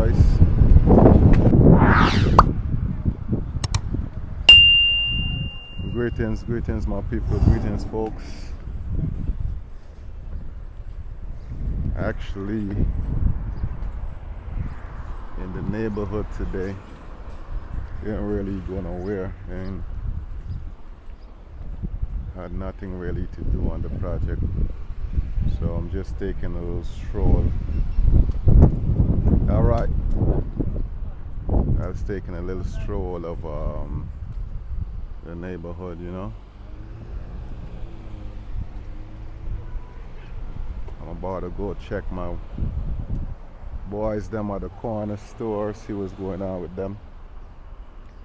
guys. Greetings my people, greetings folks. Actually in the neighborhood today. Didn't really go nowhere and had nothing really to do on the project. So I'm just taking a little stroll. Alright. I was taking a little stroll of the neighborhood, you know. I'm about to go check my boys them at the corner store, see what's going on with them.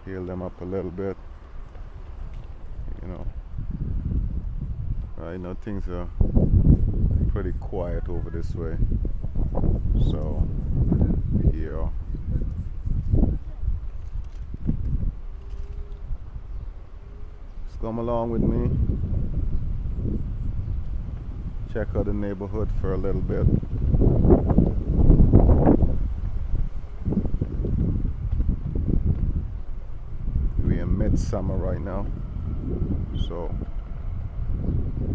Heal them up a little bit, you know. Right now things are pretty quiet over this way. So yeah. Just come along with me. Check out the neighborhood for a little bit. We're in midsummer right now, so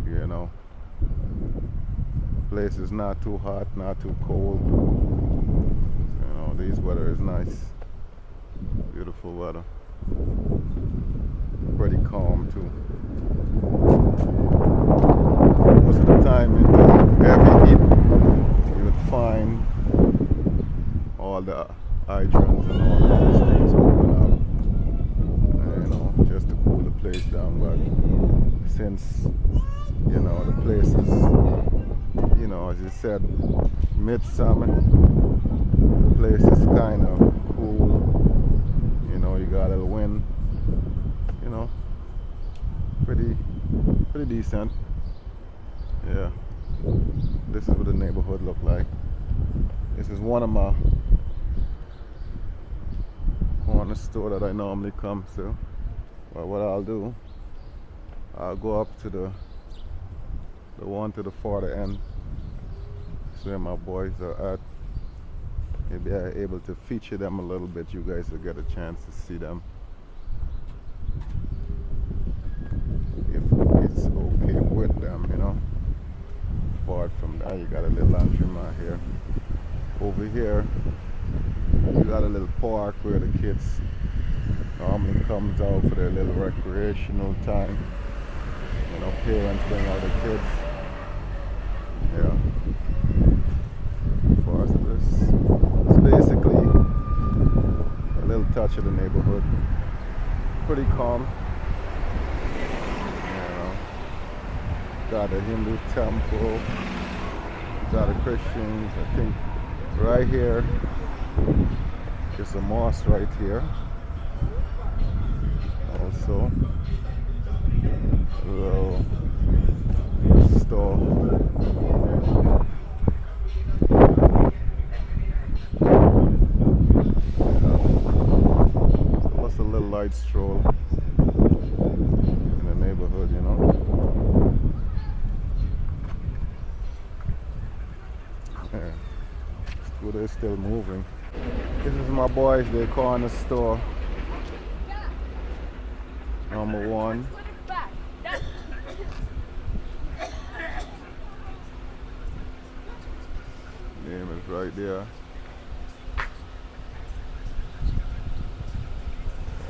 you know, place is not too hot, not too cold. You know, this weather is nice, beautiful weather, pretty calm too. Most of the time in the heavy heat, you would find all the hydrants and all of these things open up, you know, just to cool the place down. But since, you know, the place is, you know, as you said, midsummer, the place is kind of cool. You know, you got a little wind, you know, pretty decent. Yeah, this is what the neighborhood look like. This is one of my corner store that I normally come to. But what I'll do, I'll go up to the one to the farther end. That's where my boys are at. Maybe I'm able to feature them a little bit. You guys will get a chance to see them, if it's okay with them, you know. Apart from that, you got a little laundromat here. Over here, you got a little park where the kids normally comes out for their little recreational time. You know, parents bring out the kids. Yeah. As far as this, it's basically a little touch of the neighborhood. Pretty calm. Got a Hindu temple, got a Christians, I think right here, there's a mosque right here. Also, a little store. So what's a little light stroll in the neighborhood, you know? Yeah, scooter is still moving. This is my boys, they corner store. Number one. Name is right there.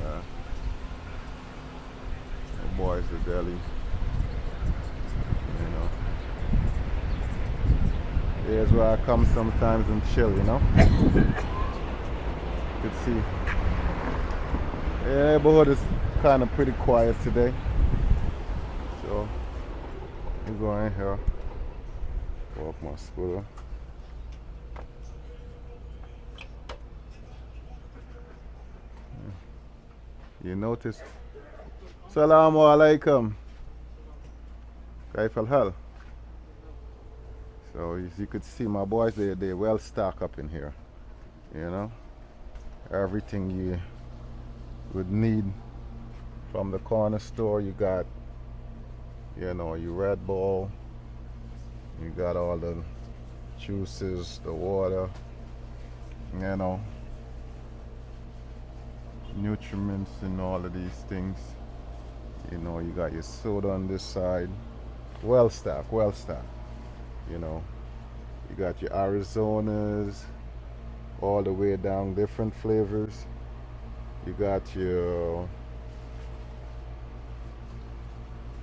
Yeah. My boys are deli. You know. Here's where I come sometimes and chill, you know. You can see. The neighborhood is kind of pretty quiet today. So, I'm going here. Walk my scooter. You notice. Assalamu alaikum. Kaif al-hal. So as you could see, my boys, they're well stocked up in here. You know, everything you would need from the corner store. You got, you know, your Red Bull. You got all the juices, the water, you know, nutriments and all of these things. You know, you got your soda on this side. Well stocked, well stocked. You know, you got your Arizonas all the way down, different flavors. You got your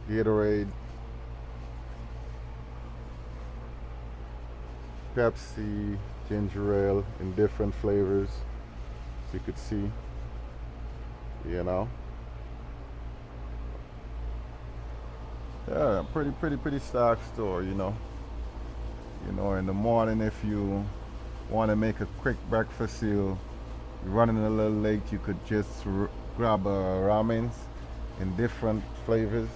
Gatorade, Pepsi, ginger ale in different flavors, as you could see. You know, yeah, pretty stock store. You know, in the morning if you want to make a quick breakfast, you're running a little late, you could just grab ramens in different flavors,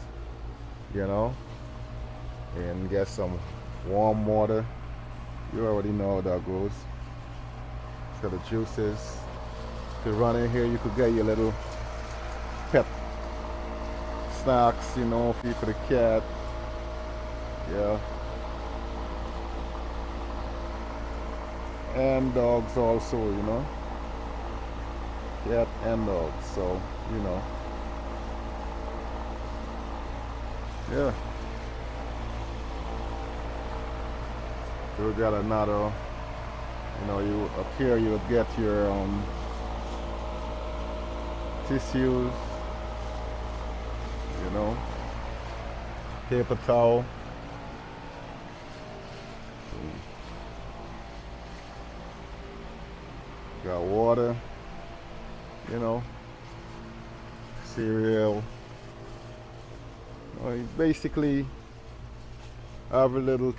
you know, and get some warm water. You already know how that goes. So the juices. You could run in here, you could get your little pet snacks, you know, feed for the cat. Yeah. And dogs also, you know. Cat and dogs, so, you know. Yeah. So we got another, you know, you up here you would get your tissues, you know, paper towel. Got water, you know, cereal. You basically every little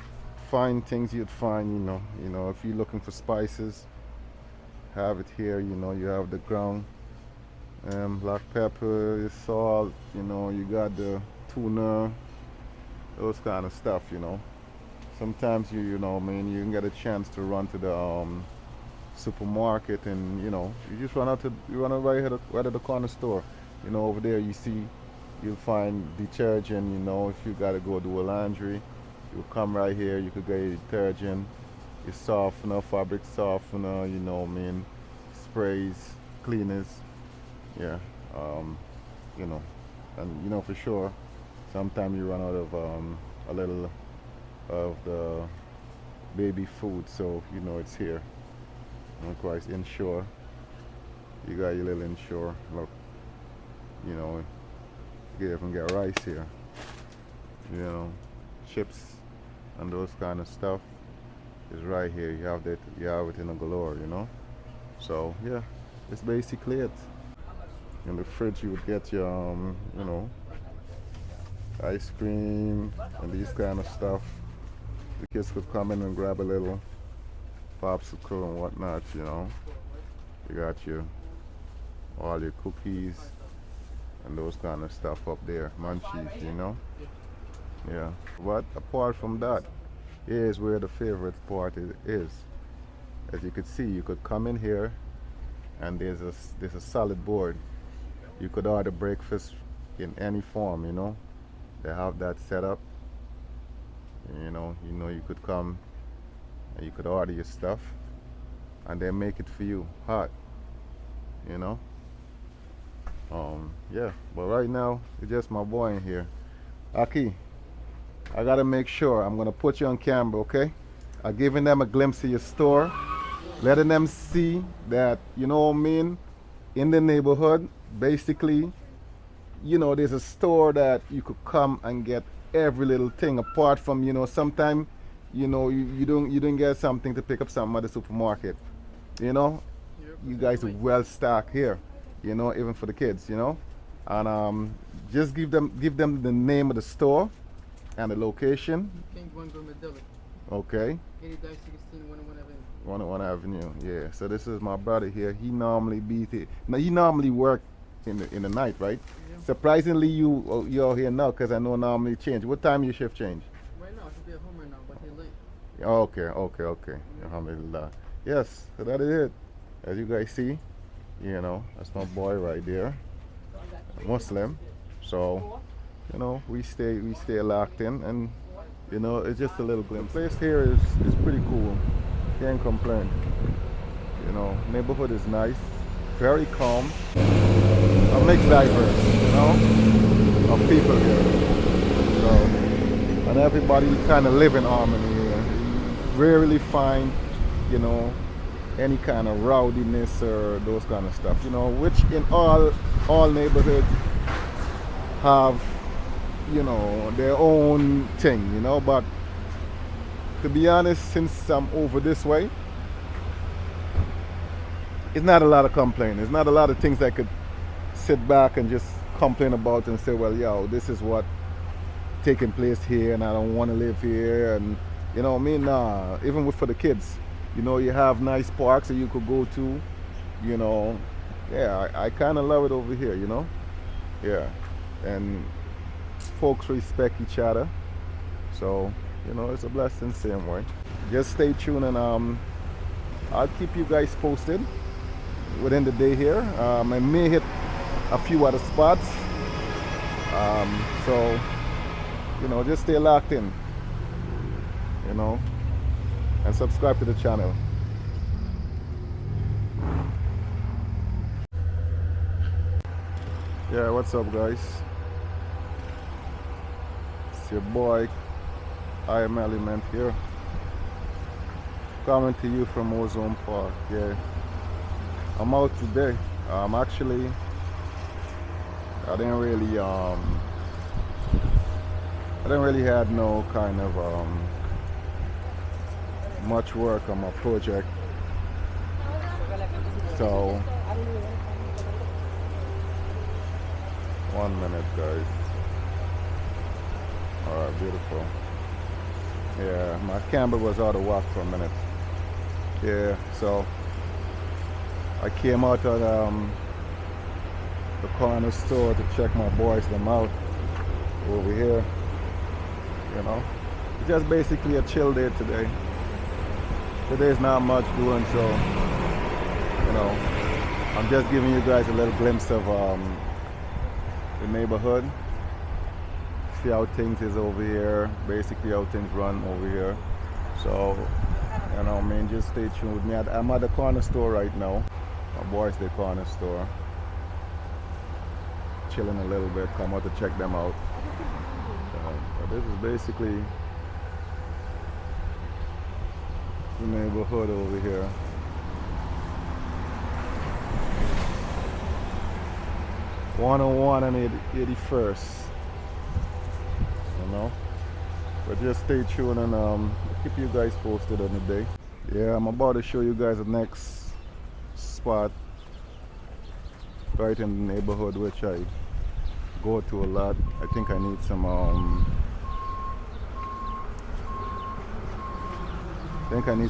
fine things you'd find, you know, if you're looking for spices, have it here. You know, you have the ground black pepper, salt, you know, you got the tuna, those kind of stuff, you know. Sometimes you know, I mean, you can get a chance to run to the supermarket, and you know, you just run out right at the corner store. You know, over there you'll find detergent. You know, if you gotta go do a laundry, you come right here, you could get your detergent, your softener, fabric softener, you know, I mean, sprays, cleaners. Yeah. You know, and you know for sure sometimes you run out of a little of the baby food, so you know it's here. And of course, inshore, you got your little inshore. Look, you know, you can even get rice here. You know, chips and those kind of stuff is right here. You have it in a galore. You know, so yeah, it's basically it. In the fridge, you would get your you know, ice cream and these kind of stuff. The kids could come in and grab a little popsicle and whatnot, you know. You got all your cookies and those kind of stuff up there, munchies, you know. Yeah. But apart from that, here's where the favorite part is. As you could see, you could come in here and there's a solid board. You could order breakfast in any form, you know. They have that set up. You know, you could come and you could order your stuff and they make it for you hot, you know. Yeah, but right now it's just my boy in here. Aki, I gotta make sure, I'm gonna put you on camera, okay? I'm giving them a glimpse of your store, letting them see that, you know what I mean, in the neighborhood, basically, you know, there's a store that you could come and get every little thing, apart from, you know, sometimes, you know, you don't get something to pick up something at the supermarket, you know. You guys are well stocked here, you know, even for the kids, you know. And just give them the name of the store and the location. Okay. 101 Avenue. Yeah. So this is my brother here. He normally he normally work in the night, right? Yeah. Surprisingly, you're here now, because I know normally change. What time your shift change? Right now, I should be at home right now, but they're late. Okay. Alhamdulillah. Yes, so that is it. As you guys see, you know, that's my boy right there, Muslim. So, you know, we stay locked in, and you know, it's just a little glimpse. Place here is pretty cool. Can't complain. You know, neighborhood is nice, very calm. A mixed diverse, you know, of people here. So, and everybody kind of live in harmony here. You rarely find, you know, any kind of rowdiness or those kind of stuff, you know, which in all neighborhoods have, you know, their own thing, you know. But to be honest, since I'm over this way, it's not a lot of complaining. It's not a lot of things I could sit back and just complain about and say, well, yo, this is what taking place here and I don't want to live here. And you know what I mean? Nah, even for the kids, you know, you have nice parks that you could go to, you know. Yeah, I kind of love it over here, you know. Yeah, and folks respect each other, so you know, it's a blessing same way. Just stay tuned, and I'll keep you guys posted within the day here. I may hit a few other spots, so you know, just stay locked in, you know, and subscribe to the channel. Yeah, what's up, guys? It's your boy I Am Element here, coming to you from Ozone Park. Yeah, I'm out today. Actually, I didn't really had no kind of much work on my project, so 1 minute, guys. All right, beautiful. Yeah, my camera was out of whack for a minute. Yeah, so I came out of the corner store to check my boys them out over here. You know, it's just basically a chill day today. Today's not much doing, so you know, I'm just giving you guys a little glimpse of the neighborhood. See how things is over here, basically how things run over here. So, you know, I mean, just stay tuned with me. I'm at the corner store right now. My boys, the corner store. Chilling a little bit, come out to check them out. But this is basically the neighborhood over here. #101 and 81st. You know, but just stay tuned, and keep you guys posted on the day. Yeah, I'm about to show you guys the next spot right in the neighborhood, which I go to a lot. I think I need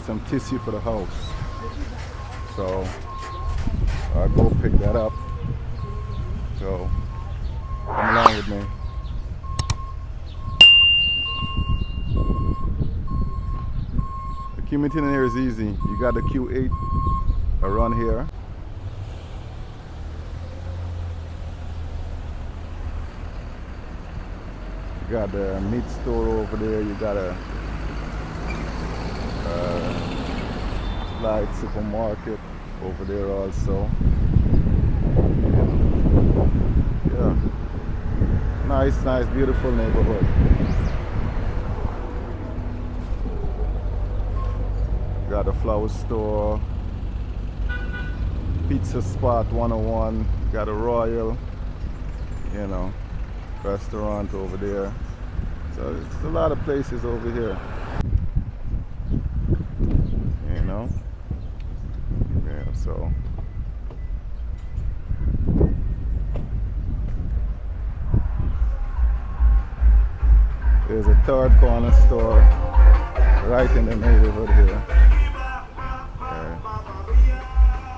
some tissue for the house, so I'll go pick that up. So come along with me. The commuting in here is easy. You got the Q8 around here. You got the meat store over there. You got a light supermarket over there also. Yeah, nice, beautiful neighborhood. Got a flower store, pizza spot 101, got a Royal, you know, restaurant over there. So there's a lot of places over here, you know. Yeah, so there's a third corner store right in the neighborhood here.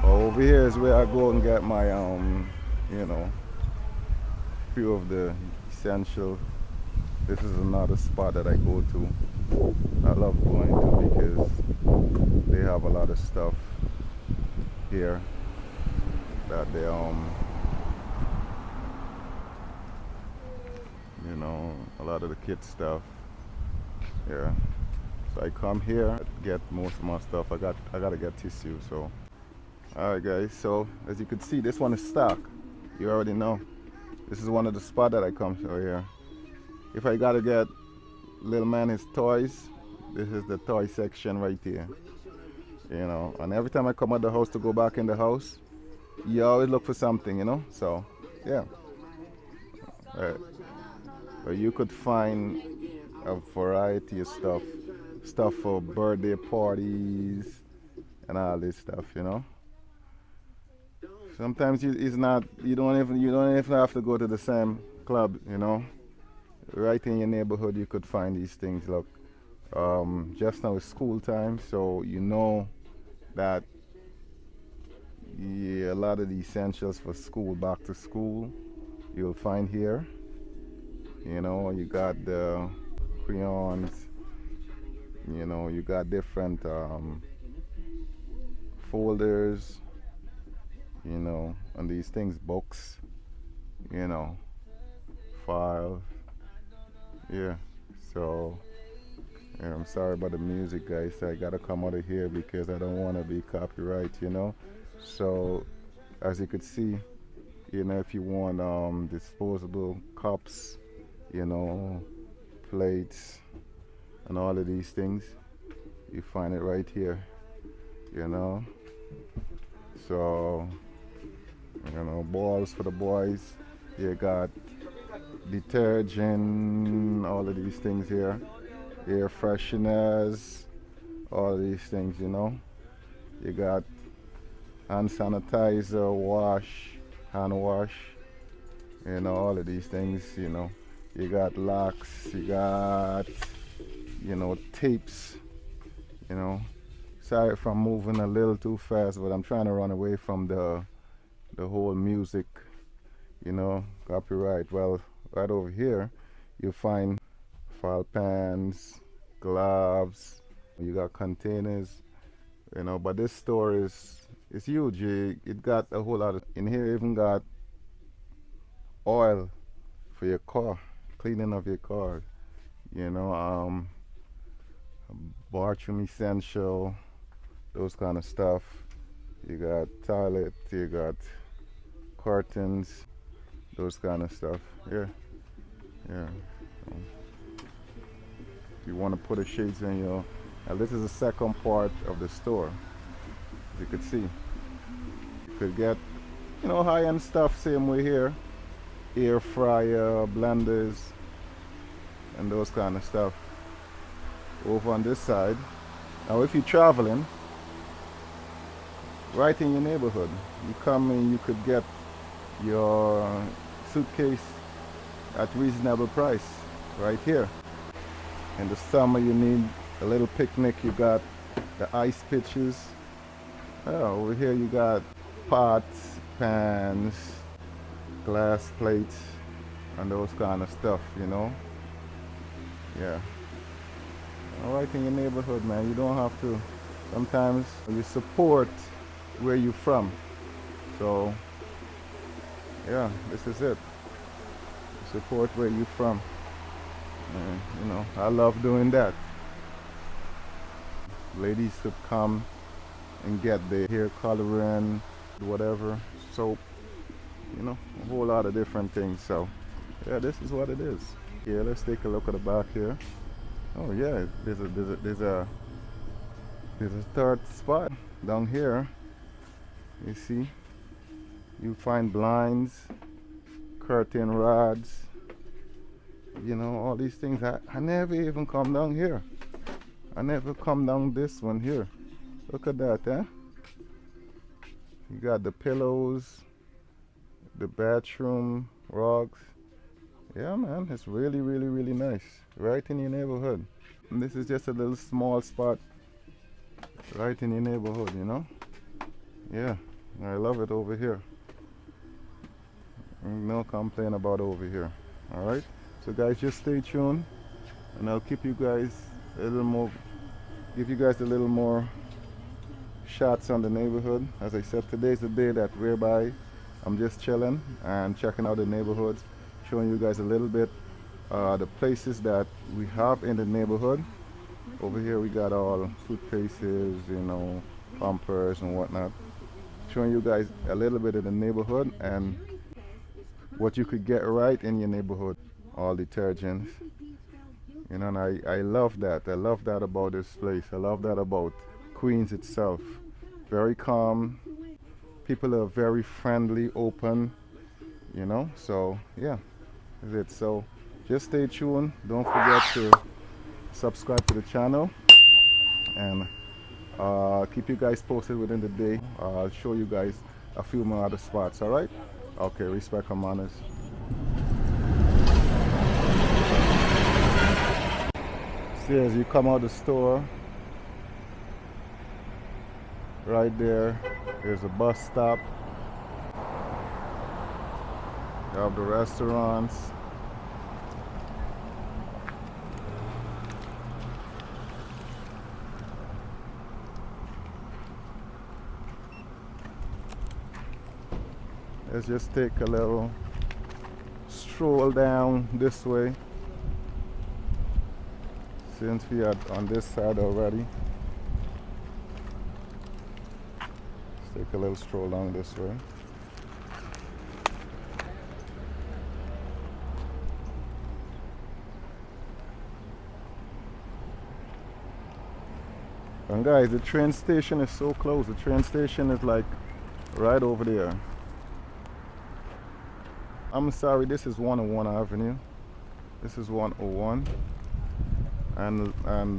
Over here is where I go and get my you know, few of the essential. This is another spot that I go to. I love going to because they have a lot of stuff here that they you know, a lot of the kids stuff. Yeah, so I come here, get most of my stuff. I gotta get tissue, so Alright guys, so as you can see, this one is stock. You already know. This is one of the spot that I come to here. If I gotta get little man his toys, this is the toy section right here. You know, and every time I come out the house to go back in the house, you always look for something, you know? So, yeah. Where you could find a variety of stuff. Stuff for birthday parties and all this stuff, you know? Sometimes it's not, you don't even have to go to the same club, you know? Right in your neighborhood you could find these things. Look, just now it's school time, so you know that, yeah, a lot of the essentials for school, back to school, you'll find here. You know, you got the crayons, you know, you got different folders, you know, and these things, books, you know, files. Yeah, so yeah, I'm sorry about the music, guys. I gotta come out of here because I don't want to be copyright, you know. So as you could see, you know, if you want disposable cups, you know, plates and all of these things, you find it right here, you know. So, you know, balls for the boys. You got detergent, all of these things here, air fresheners, all of these things, you know. You got hand sanitizer, wash, hand wash, you know, all of these things, you know. You got locks, you got, you know, tapes, you know. Sorry if I'm moving a little too fast, but I'm trying to run away from the whole music, you know, copyright. Well, right over here you find file pans, gloves, you got containers, you know. But this store is huge. It got a whole lot of in here. Even got oil for your car, cleaning of your car, you know, bathroom essential, those kind of stuff. You got toilet, you got curtains, those kind of stuff. Yeah, yeah. You want to put the shades in your. Now this is the second part of the store. As you could see, you could get, you know, high-end stuff. Same way here, air fryer, blenders, and those kind of stuff. Over on this side. Now, if you're traveling, right in your neighborhood, you come in, you could get your suitcase at reasonable price right here. In the summer you need a little picnic, you got the ice pitches. Oh, over here you got pots, pans, glass plates, and those kind of stuff, you know. Yeah. Right in your neighborhood, man. You don't have to. Sometimes you support where you're from. So yeah, this is it. Support where you're from. And, you know, I love doing that. Ladies could come and get their hair coloring, whatever, soap, you know, a whole lot of different things. So yeah, this is what it is. Yeah, let's take a look at the back here. Oh yeah, there's a third spot down here. You see, you find blinds, curtain rods, you know, all these things. I never even come down here. I never come down this one here. Look at that, eh? You got the pillows, the bathroom rugs. Yeah, man, it's really, really, really nice. Right in your neighborhood. And this is just a little small spot right in your neighborhood, you know? Yeah, I love it over here. No complaint about over here. Alright? So guys, just stay tuned and I'll keep you guys a little more, give you guys a little more shots on the neighborhood. As I said, today's the day that whereby I'm just chilling and checking out the neighborhoods, showing you guys a little bit the places that we have in the neighborhood. Over here we got all toothpastes, you know, Pampers and whatnot. showing you guys a little bit of the neighborhood and what you could get right in your neighborhood. All detergents, you know, and I love that. I love that about this place. I love that about Queens itself. Very calm. People are very friendly, open, you know. So yeah, that's it. So just stay tuned. Don't forget to subscribe to the channel and keep you guys posted within the day. I'll show you guys a few more other spots. All right? Okay. Respect and manners. See, as you come out the store, right there, there's a bus stop. You have the restaurants. Let's just take a little stroll down this way, since we are on this side already. Let's take a little stroll down this way. And guys, the train station is so close. The train station is like right over there. I'm sorry, this is 101 Avenue. This is 101. And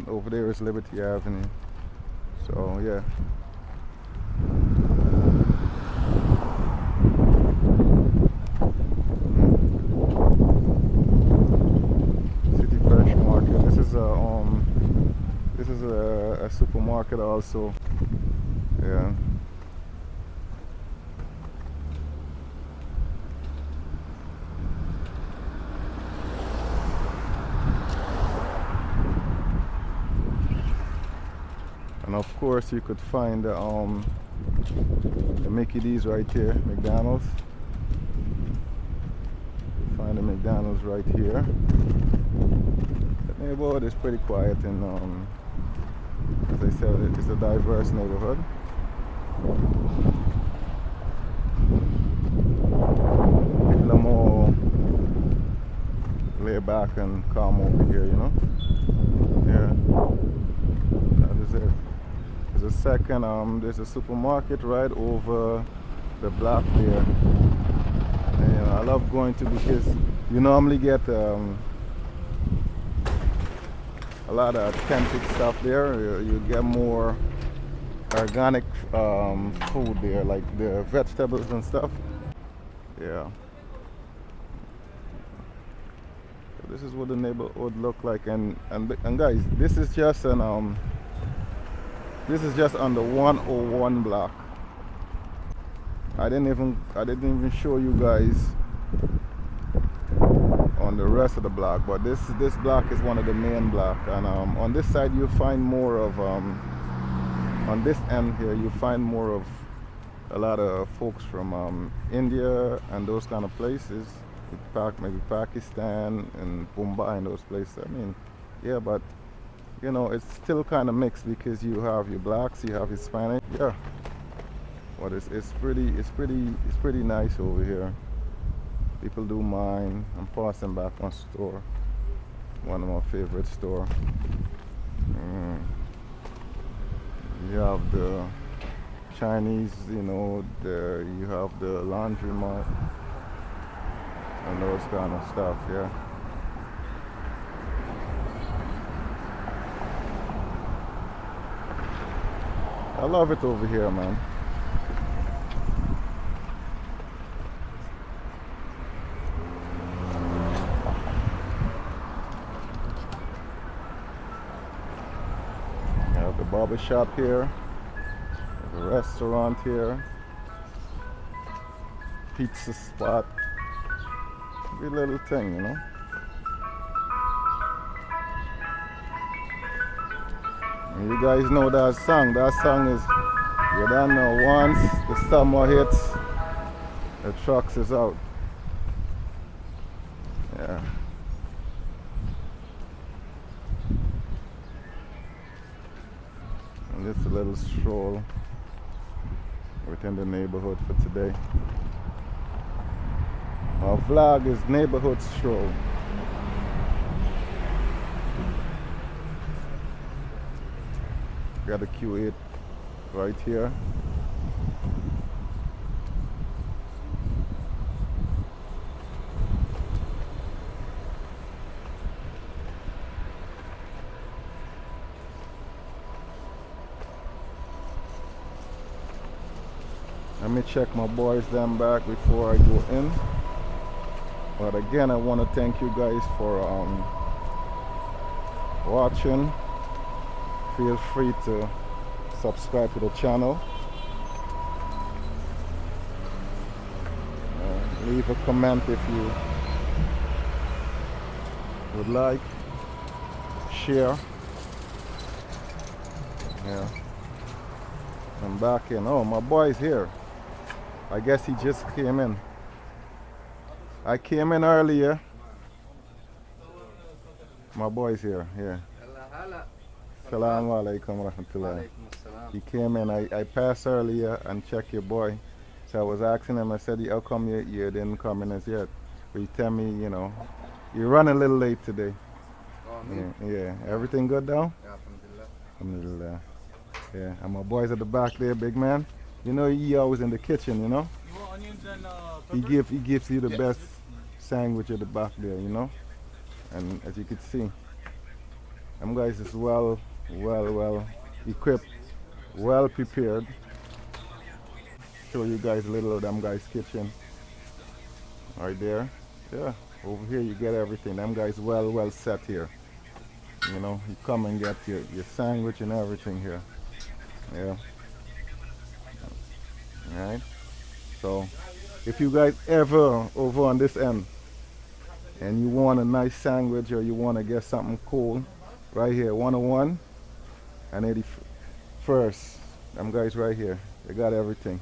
over there is Liberty Avenue. So yeah. City Fresh Market. This is a supermarket also. Yeah. And of course you could find the Mickey D's right here, McDonald's. Find the McDonald's right here. The neighborhood is pretty quiet and as I said, it's a diverse neighborhood. People are more laid back and calm over here, you know? Yeah. That is it. There's a second, there's a supermarket right over the block there. And, you know, I love going to because you normally get a lot of authentic stuff there. You get more organic food there, like the vegetables and stuff. Yeah. So this is what the neighborhood look like, and guys, this is just an this is just on the 101 block. I didn't even show you guys on the rest of the block, but this block is one of the main block, and on this side you find more of on this end here you find more of a lot of folks from India and those kind of places, maybe Pakistan and Mumbai and those places. I mean, yeah, but you know, it's still kind of mixed because you have your blacks, you have Hispanic. Yeah, but it's pretty nice over here. People do mind. I'm passing back one store, one of my favorite store. You have the Chinese, you know, you have the laundromat and those kind of stuff. Yeah. I love it over here, man. You have the barber shop here, the restaurant here, pizza spot, every little thing, you know. And you guys know that song. That song is, you don't know, once the summer hits, the trucks is out. Yeah. And just a little stroll within the neighborhood for today. Our vlog is Neighborhood Stroll. Got a Q8 right here. Let me check my boys them back before I go in. But again, I want to thank you guys for watching. Feel free to subscribe to the channel. Leave a comment if you would like. Share. Yeah. I'm back in. Oh, my boy's here. I guess he just came in. I came in earlier. My boy's here. Yeah. Assalamu alaikum rahmatullah. He came in. I passed earlier and checked your boy. So I was asking him, I said, how come you didn't come in as yet? But he tell me, you know, you run a little late today. Yeah. Everything good though? Yeah, Alhamdulillah. Yeah. And my boy's at the back there, big man. You know, he always in the kitchen, you know? You want onions and He gives you the best sandwich at the back there, you know? And as you can see, them guys is well equipped, well prepared. Show you guys a little of them guys' kitchen. Right there. Yeah. Over here you get everything. Them guys well set here. You know, you come and get your sandwich and everything here. Yeah. Alright. So if you guys ever over on this end and you want a nice sandwich or you want to get something cool, right here, 101 and 81st. Them guys right here. They got everything.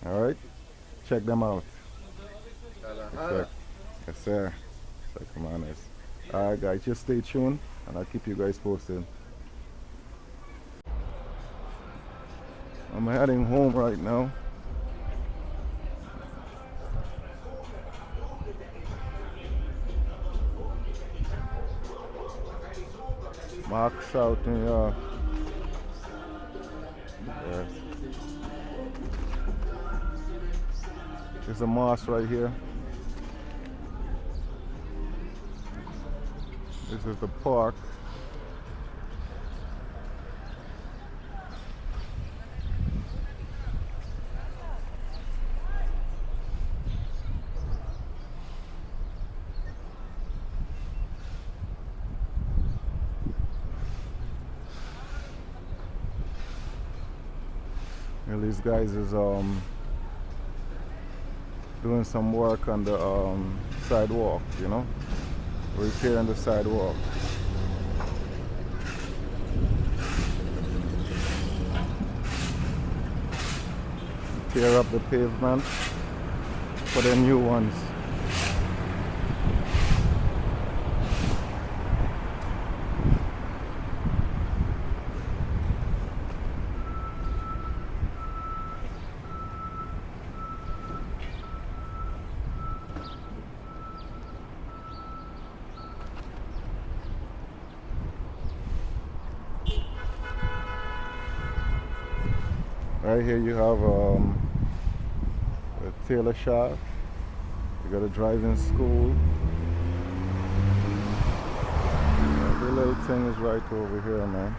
Alright? Check them out. Yes, sir. Like, come on, guys. Alright, guys, just stay tuned and I'll keep you guys posted. I'm heading home right now. Marks out in York. Yes. There's a mosque right here. This is the park. And these guys is doing some work on the sidewalk, you know, repairing the sidewalk. Tear up the pavement for the new ones. Right here you have a tailor shop. You got a driving school. Every little thing is right over here, man.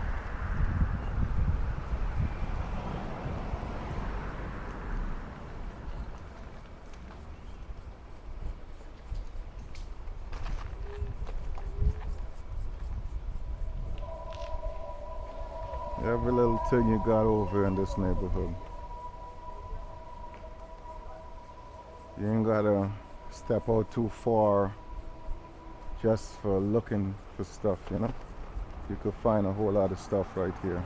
Every little thing you got over in this neighborhood. You ain't gotta step out too far just for looking for stuff, you know? You could find a whole lot of stuff right here.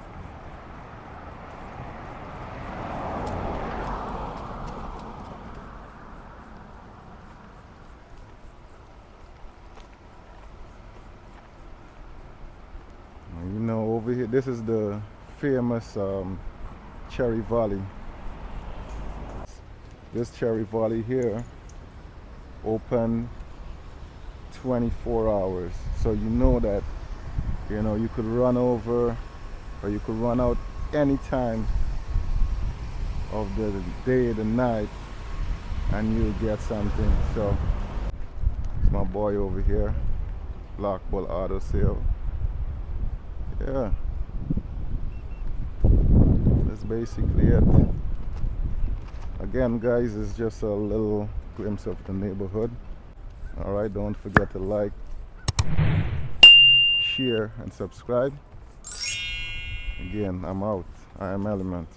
You know, over here, this is the famous Cherry Valley. this Cherry Valley here open 24 hours, so you know that you could run over or you could run out any time of the day, the night, and you'll get something. So it's my boy over here, Black Bull Auto Sale. Yeah, that's basically it. Again guys, it's just a little glimpse of the neighborhood. Alright, don't forget to like, share and subscribe. Again, I'm out. I am Element.